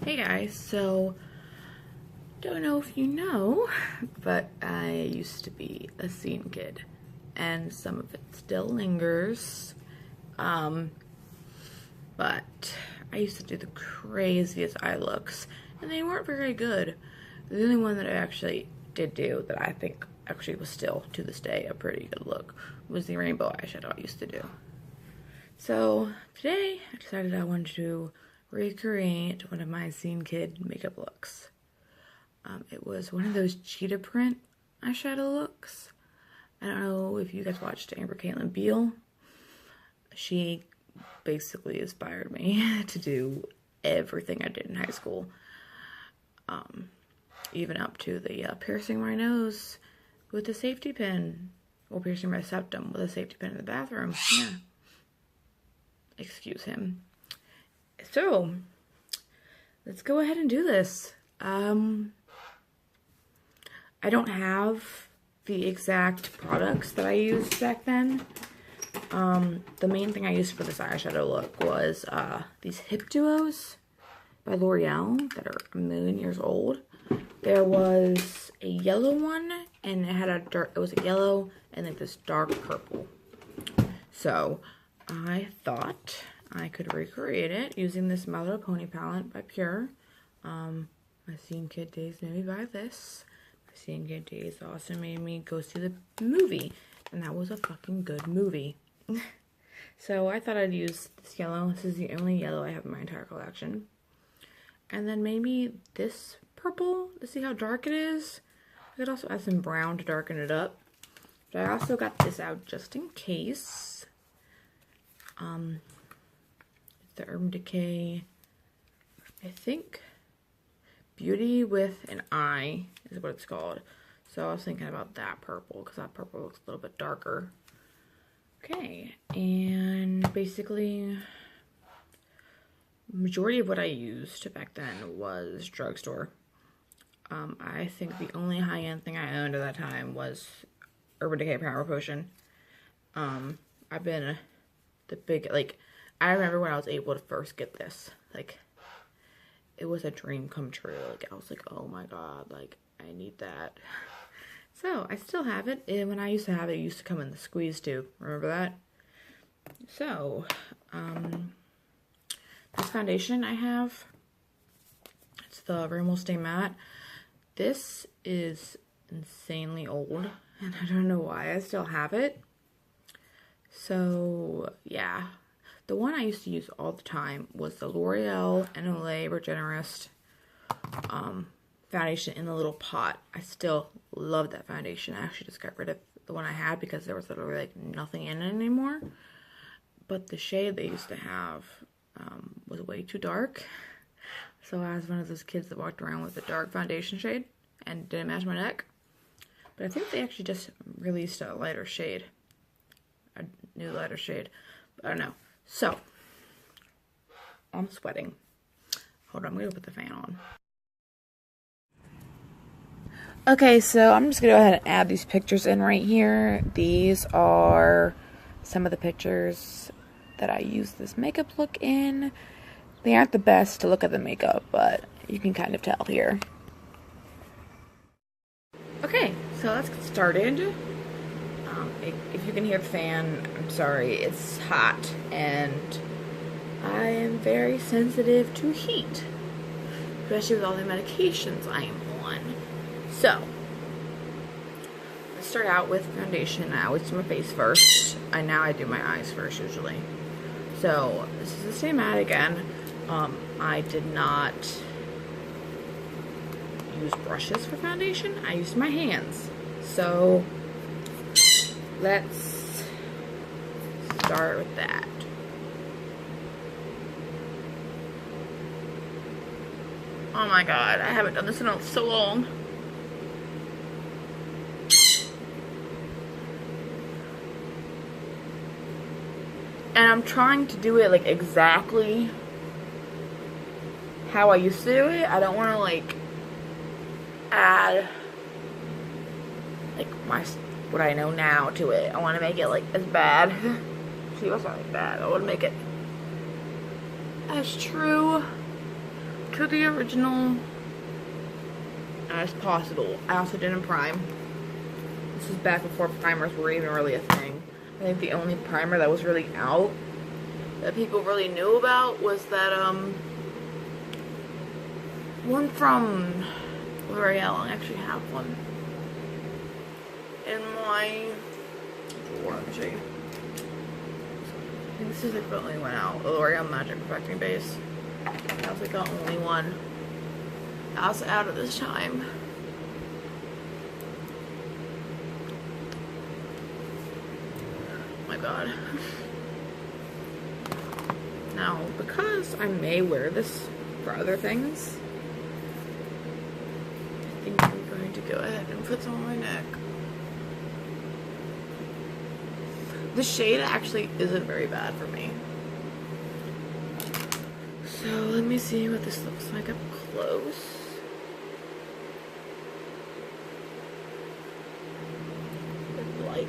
Hey guys, so don't know if you know, but I used to be a scene kid and some of it still lingers. But I used to do the craziest eye looks and they weren't very good. The only one that I actually did do that I think actually was still to this day a pretty good look was the rainbow eyeshadow I used to do. So today I decided I wanted to recreate one of my scene kid makeup looks. It was one of those cheetah print eyeshadow looks. I don't know if you guys watched Amber Caitlin Beal. She basically inspired me to do everything I did in high school. Even up to the piercing my nose with a safety pin. Or piercing my septum with a safety pin in the bathroom. Yeah. Excuse him. So, let's go ahead and do this. I don't have the exact products that I used back then. The main thing I used for this eyeshadow look was these hip duos by L'Oreal that are a million years old. There was a yellow one, and it had it was a yellow and like this dark purple. So, I thought I could recreate it using this My Little Pony palette by Pure. My scene kid days made me buy this. My scene kid days also made me go see the movie. And that was a fucking good movie. So I thought I'd use this yellow. This is the only yellow I have in my entire collection. And then maybe this purple to see how dark it is. I could also add some brown to darken it up. But I also got this out just in case. It's the Urban Decay, I think, Beauty with an Eye is what it's called. So I was thinking about that purple, because that purple looks a little bit darker. Okay, and basically, majority of what I used back then was drugstore. I think the only high-end thing I owned at that time was Urban Decay Power Potion. I've been the big, like, I remember when I was able to first get this, like, it was a dream come true. Like, I was like, oh my god, like, I need that. So, I still have it, and when I used to have it, it used to come in the squeeze tube. Remember that? So, this foundation I have, it's the Rimmel Stay Matte. This is insanely old, and I don't know why I still have it. So, yeah. The one I used to use all the time was the L'Oreal and Olay Regenerist foundation in the little pot. I still love that foundation. I actually just got rid of the one I had because there was literally like nothing in it anymore. But the shade they used to have was way too dark. So I was one of those kids that walked around with a dark foundation shade and didn't match my neck. But I think they actually just released a lighter shade. A new lighter shade. But I don't know. So, I'm sweating. Hold on, I'm going to put the fan on. Okay, so I'm just going to go ahead and add these pictures in right here. These are some of the pictures that I use this makeup look in. They aren't the best to look at the makeup, but you can kind of tell here. Okay, so let's get started. If you can hear the fan, I'm sorry, it's hot, and I am very sensitive to heat, especially with all the medications I am on. So, let's start out with foundation. I always do my face first, and now I do my eyes first usually. So, this is the same matte again. I did not use brushes for foundation, I used my hands. So, let's start with that. Oh my god, I haven't done this in so long. And I'm trying to do it like exactly how I used to do it. I don't want to like add like what I know now to it. I want to make it like as bad. See, what's not like bad. I want to make it as true to to the original as possible. I also didn't prime. This was back before primers were even really a thing. I think the only primer that was really out that people really knew about was that one from L'Oreal. I actually have one in my drawer. Let me show you. I think this is like the only one out. The L'Oreal Magic Perfecting Base. That was like the only one that was out at this time. Oh my god. Now, because I may wear this for other things, I think I'm going to go ahead and put some on my neck. The shade actually isn't very bad for me. So let me see what this looks like up close. It's light.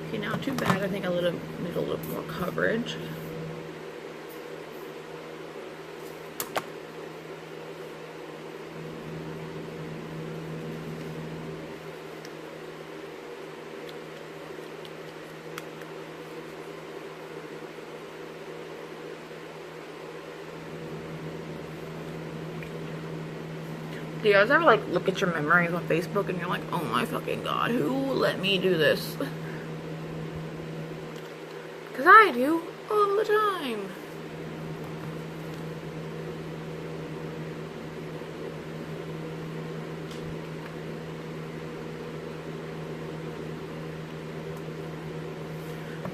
Okay, not too bad. I think I need a little more coverage. Do you guys ever like look at your memories on Facebook and you're like, oh my fucking god, who let me do this? Because I do all the time.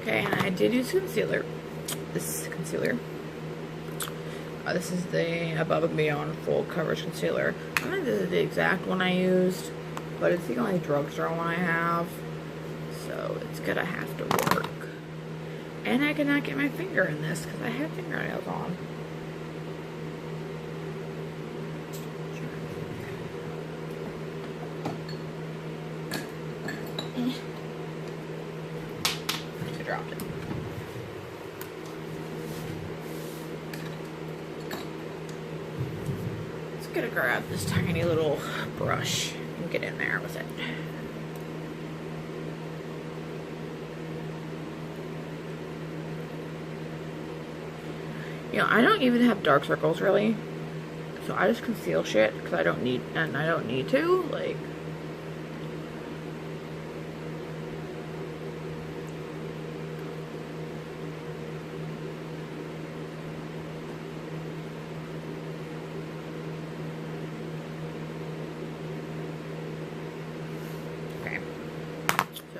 Okay, and I did use concealer. This is concealer. This is the Above and Beyond Full Coverage Concealer. I don't think this is the exact one I used, but it's the only drugstore one I have, so it's gonna have to work. And I cannot get my finger in this because I have fingernails on. I dropped it. Gonna grab this tiny little brush and get in there with it. You know, I don't even have dark circles really, so I just conceal shit because I don't need to, like.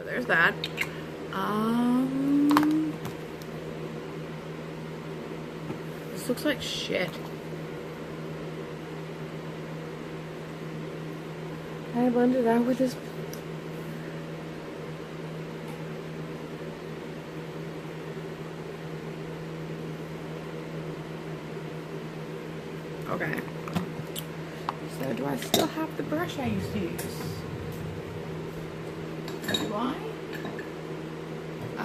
There's that. This looks like shit. I blended out with this. Okay. So do I still have the brush I used to use? Do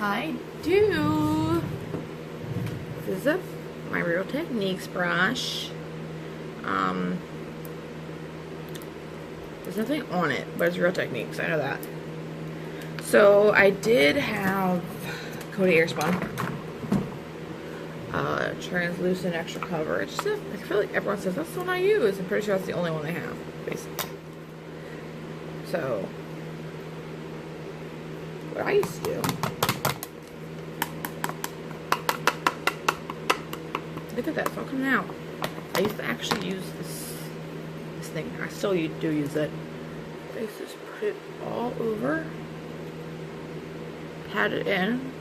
I do. This is my Real Techniques brush. There's nothing on it, but it's Real Techniques. I know that. So I did have Coty Airspun. Translucent extra coverage. I feel like everyone says that's the one I use. I'm pretty sure that's the only one they have, basically. So what I used to do. Look at that, it's all coming out. I used to actually use this thing. I still do use it. I used to just put it all over. Pat it in.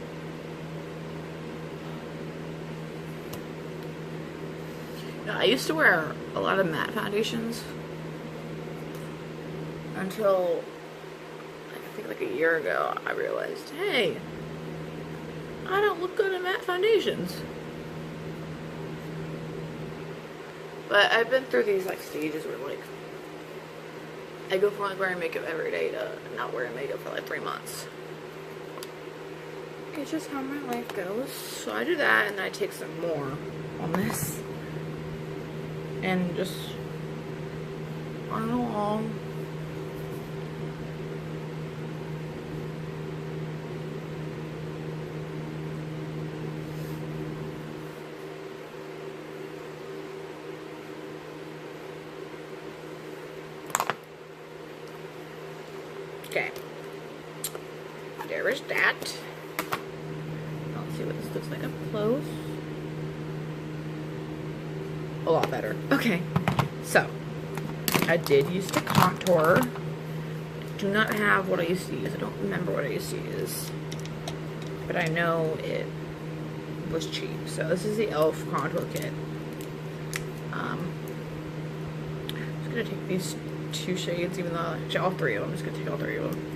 Now, I used to wear a lot of matte foundations until I think like a year ago I realized, hey, I don't look good in matte foundations. But I've been through these like stages where like I go from like wearing makeup every day to not wearing makeup for like 3 months. that's just how my life goes. So I do that, and I take some more on this. And just run along. Okay. There is that. Let's see what this looks like up close. A lot better. Okay. So, I did use to contour. Do not have what I used to use. I don't remember what I used to use. But I know it was cheap. So, this is the e.l.f. contour kit. I'm just going to take these 2 shades, even though, actually all 3 of them. I'm just going to take all 3 of them.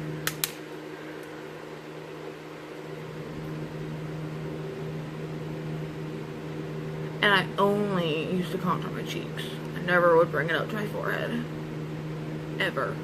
And I only used to contour my cheeks. I never would bring it up to my forehead. Ever.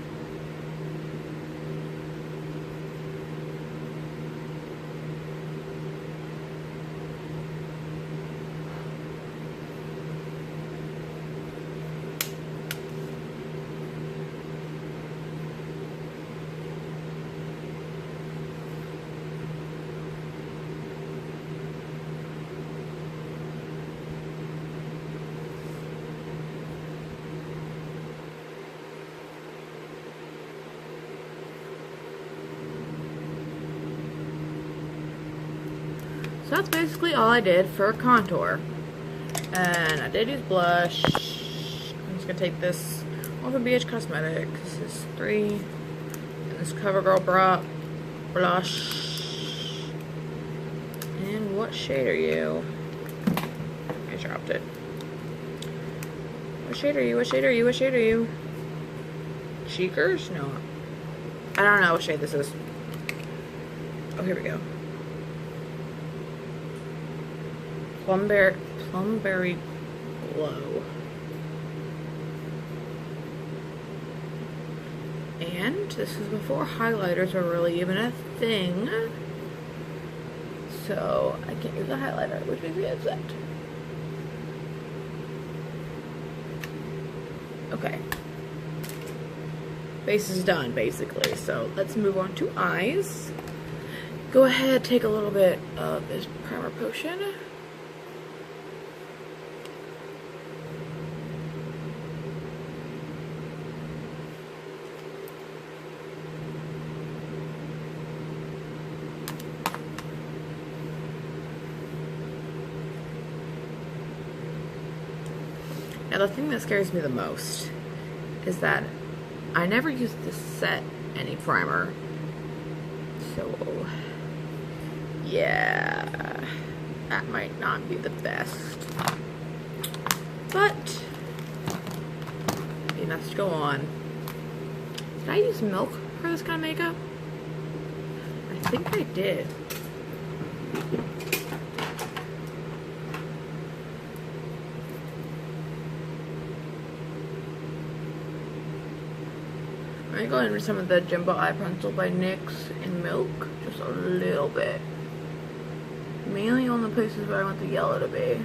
So that's basically all I did for contour. And I did use blush. I'm just gonna take this over BH Cosmetics. This is 3. And this Covergirl blush. And what shade are you? I dropped it. What shade are you? What shade are you? What shade are you? Cheekers? No. I don't know what shade this is. Oh, here we go. Plumberry Glow. And this is before highlighters were really even a thing. So I can't use a highlighter, which makes me upset. Okay. Face is done, basically. So let's move on to eyes. Go ahead, take a little bit of this primer potion. Now the thing that scares me the most is that I never used to set any primer. So yeah, that might not be the best. But it has to go on. Did I use milk for this kind of makeup? I think I did. I'm gonna go in with some of the Jumbo Eye Pencil by NYX in Milk, just a little bit. Mainly on the places where I want the yellow to be.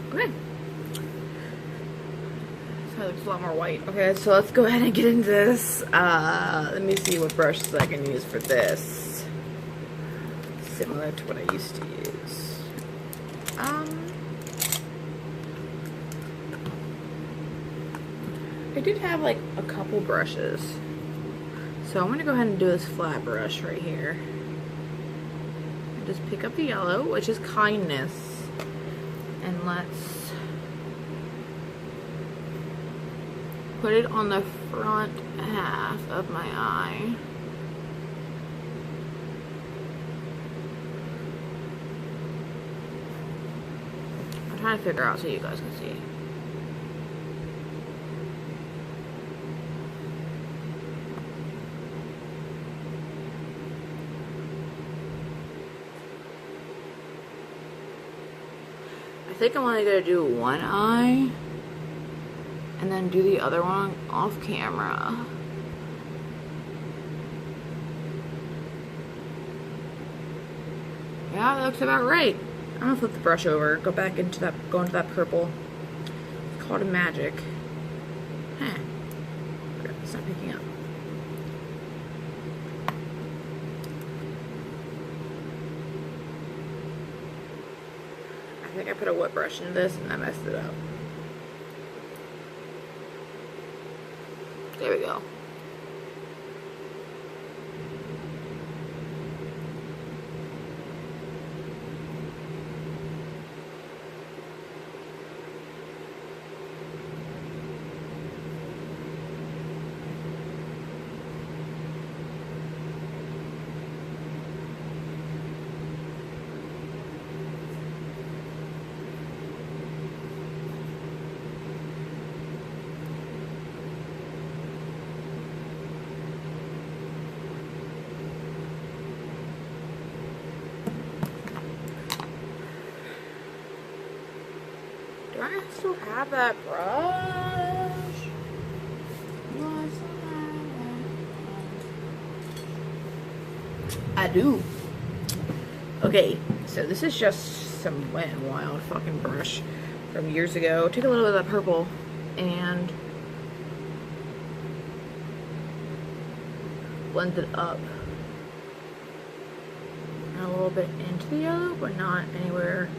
Okay. So it looks a lot more white. Okay, so let's go ahead and get into this. Let me see what brushes I can use for this. Similar to what I used to use. I did have like a couple brushes. So I'm gonna go ahead and do this flat brush right here. Just pick up the yellow, which is Kindness. And let's put it on the front half of my eye. I'm trying to figure out so you guys can see. I think I'm only gonna do one eye and then do the other one off camera. Yeah, that looks about right. I'm gonna flip the brush over, go into that purple. It's called a magic. Huh. It's not picking up. I think I put a wet brush into this and I messed it up. There we go. Do I still have that brush? I do. Okay, so this is just some Wet n Wild fucking brush from years ago. Take a little bit of that purple and blend it up. And a little bit into the yellow, but not anywhere.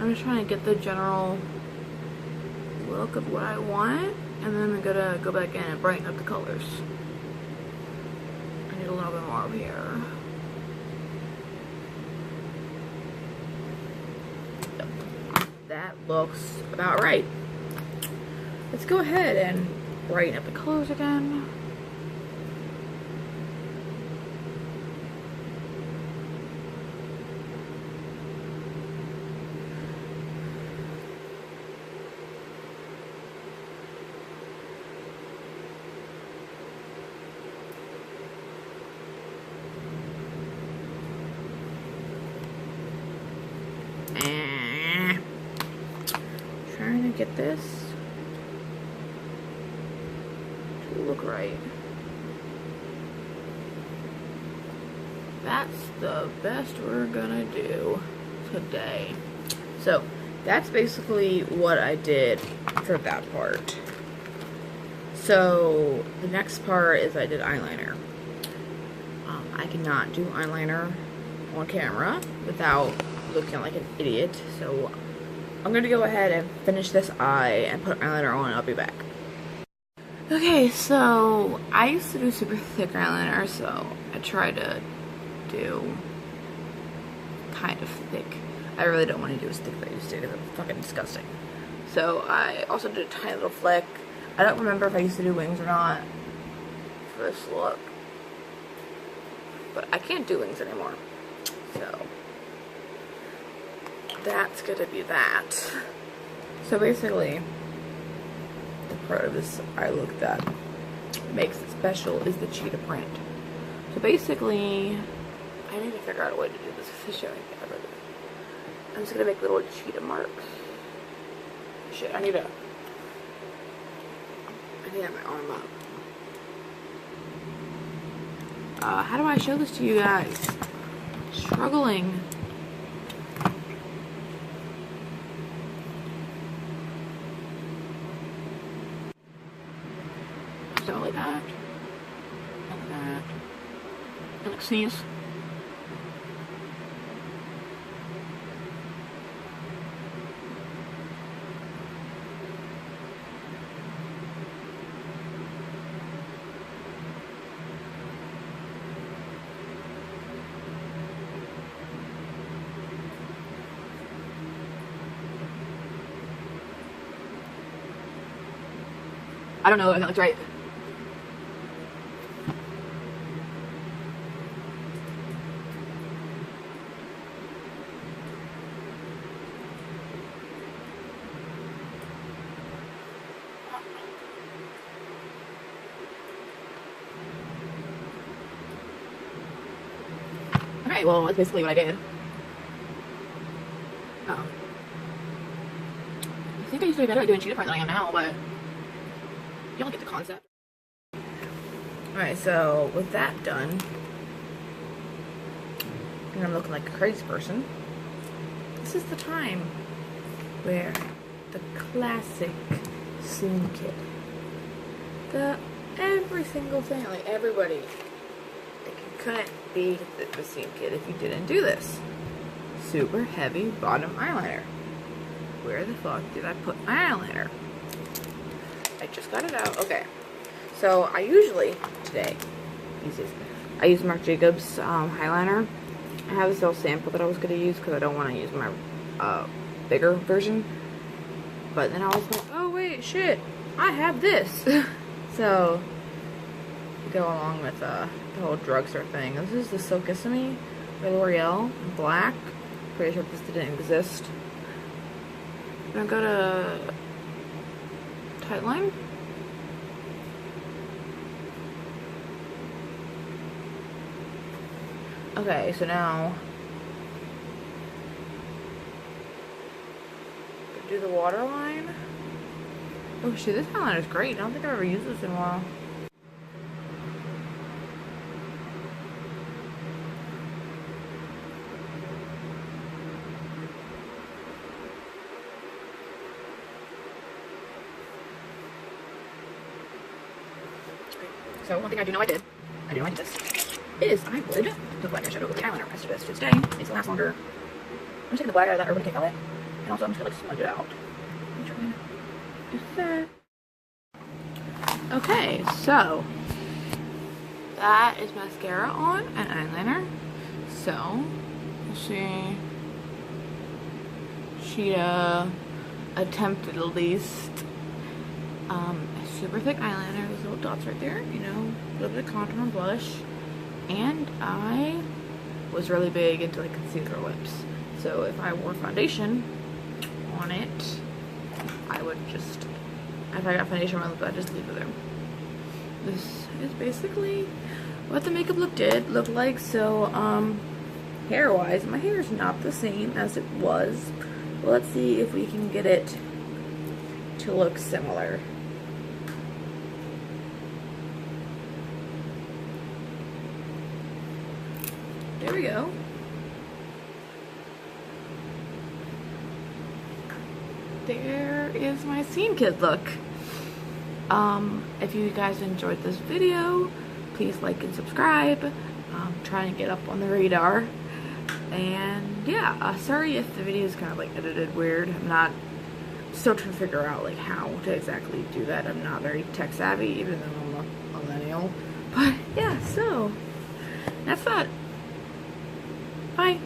I'm just trying to get the general look of what I want, and then I'm gonna go back in and brighten up the colors. I need a little bit more over here. Yep. That looks about right. Let's go ahead and brighten up the colors again. Trying to get this to look right. That's the best we're gonna do today. So that's basically what I did for that part. So the next part is I did eyeliner. I cannot do eyeliner on camera without looking like an idiot, so I'm gonna go ahead and finish this eye and put eyeliner on and I'll be back. Okay, so I used to do super thick eyeliner, so I tried to do kind of thick. I really don't want to do as thick as I used to because it's fucking disgusting. So I also did a tiny little flick. I don't remember if I used to do wings or not for this look, but I can't do wings anymore. So that's gonna be that. So basically, the part of this eye look that makes it special is the cheetah print. So basically, I need to figure out a way to do this because it's showing everything. I'm just gonna make little cheetah marks. Shit, I need to have my arm up. How do I show this to you guys? Struggling. So like that. Like that. And like sneeze. I don't know if that looks right. Okay, well, that's basically what I did. I think I used to be better at doing cheetah part than I am now, but y'all get the concept. Alright, so with that done, and I'm looking like a crazy person, this is the time where the classic seam kit, every single thing, like everybody, like you couldn't be the seam kit if you didn't do this. Super heavy bottom eyeliner. Where the fuck did I put my eyeliner? I just got it out. Okay. So I usually, today, I use Marc Jacobs eyeliner. I have this little sample that I was going to use because I don't want to use my bigger version. But then I was like, oh wait, shit, I have this. So, to go along with the whole drugstore thing. This is the Silkissime by L'Oreal, black. Pretty sure this didn't exist. I'm gonna go to Tightline. Okay, so now do the waterline. Oh shit, this eyeliner is great. I don't think I've ever used this in a while. So one thing I do know I did this, is I would do black eyeshadow with the eyeliner rest of this. Today needs to last longer. I'm just taking the black out of that Urban Decay palette, and also I'm just gonna like smudge it out. I'm trying to do that. Okay, so that is mascara on and eyeliner. So let's see. Cheetah attempted at least. A super thick eyeliner, those little dots right there, you know, a little bit of contour and blush. And I was really big into like concealer lips. So if I wore foundation on it, I would just, if I got foundation on my lip, I'd just leave it there. This is basically what the makeup look look like. So hair wise, my hair is not the same as it was. But let's see if we can get it to look similar. There we go. There is my seam kit look. If you guys enjoyed this video, please like and subscribe. Trying to get up on the radar. And yeah, sorry if the video is kind of like edited weird. I'm still trying to figure out like how to exactly do that. I'm not very tech savvy, even though I'm a millennial. But yeah, so that's that. Bye.